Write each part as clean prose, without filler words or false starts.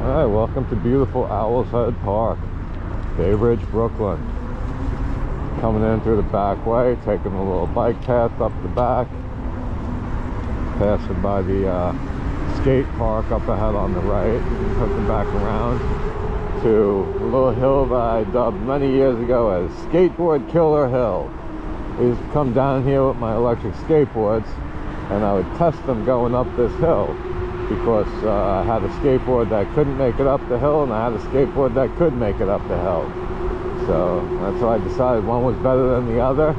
Alright, welcome to beautiful Owl's Head Park, Bay Ridge, Brooklyn. Coming in through the back way, taking a little bike path up the back, passing by the skate park up ahead on the right, hooking back around to a little hill that I dubbed many years ago as Skateboard Killer Hill. I used to come down here with my electric skateboards and I would test them going up this hill, because I had a skateboard that couldn't make it up the hill and I had a skateboard that could make it up the hill. So that's why I decided one was better than the other,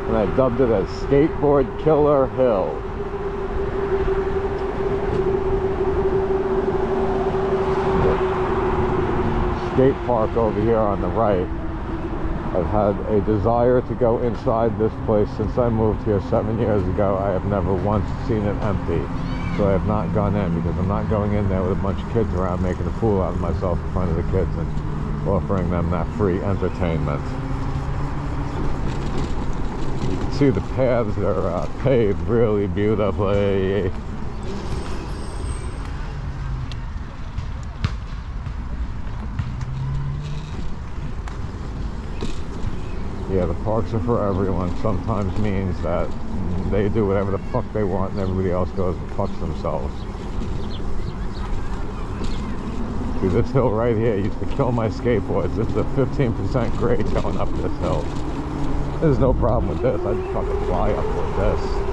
and I dubbed it as Skateboard Killer Hill. The skate park over here on the right. I've had a desire to go inside this place since I moved here 7 years ago. I have never once seen it empty. So I have not gone in, because I'm not going in there with a bunch of kids around making a fool out of myself in front of the kids and offering them that free entertainment. You can see the paths are paved really beautifully. Yeah, the parks are for everyone. Sometimes means that they do whatever the fuck they want and everybody else goes and fucks themselves. See, this hill right here used to kill my skateboards. This is a 15% grade going up this hill. There's no problem with this. I'd fucking fly up with this.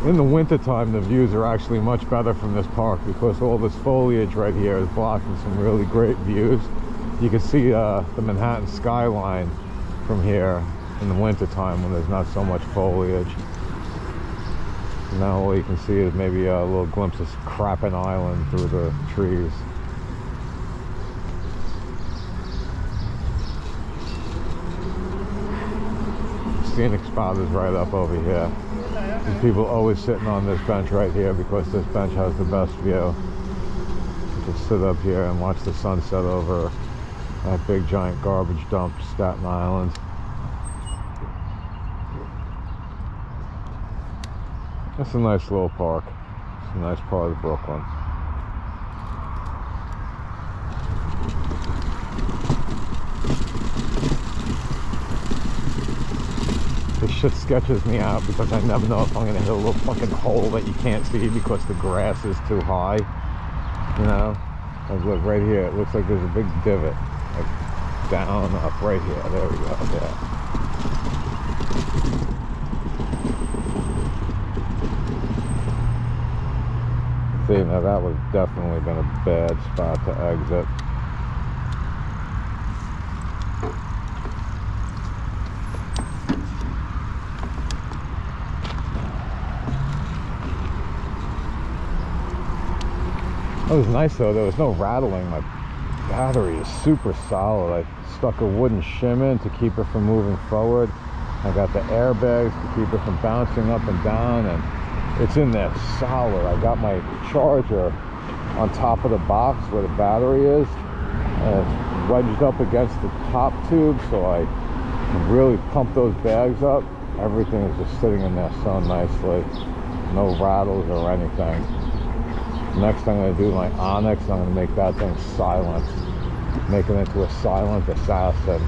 In the wintertime, the views are actually much better from this park, because all this foliage right here is blocking some really great views. You can see the Manhattan skyline from here in the wintertime when there's not so much foliage. Now all you can see is maybe a little glimpse of Crappin Island through the trees. Scenic spot is right up over here. There's people always sitting on this bench right here because this bench has the best view. Just sit up here and watch the sunset over that big giant garbage dump, Staten Island. It's a nice little park. It's a nice part of Brooklyn. This shit sketches me out because I never know if I'm gonna hit a little fucking hole that you can't see because the grass is too high. You know? Like, look right here, it looks like there's a big divot. Like down, up, right here. There we go, yeah. See, now that would definitely been a bad spot to exit. It was nice though, there was no rattling. My battery is super solid. I stuck a wooden shim in to keep it from moving forward. I got the airbags to keep it from bouncing up and down, and it's in there solid. I got my charger on top of the box where the battery is, and it's wedged up against the top tube, so I can really pump those bags up. Everything is just sitting in there so nicely. No rattles or anything. Next I'm going to do my Onyx. I'm going to make that thing silent. Make it into a silent assassin.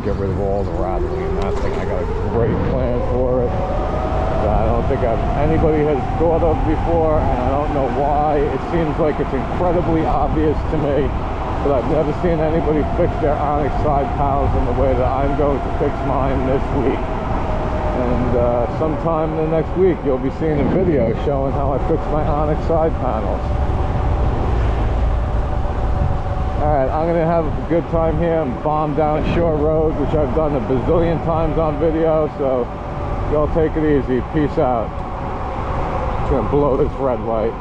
Get rid of all the rattling in that thing. I got a great plan for it that I don't think anybody has thought of before, and I don't know why. It seems like it's incredibly obvious to me, but I've never seen anybody fix their Onyx side panels in the way that I'm going to fix mine this week. And sometime in the next week you'll be seeing a video showing how I fix my Onyx side panels. Alright, I'm going to have a good time here and bomb down Shore Road, which I've done a bazillion times on video, so y'all take it easy. Peace out. Just going to blow this red light.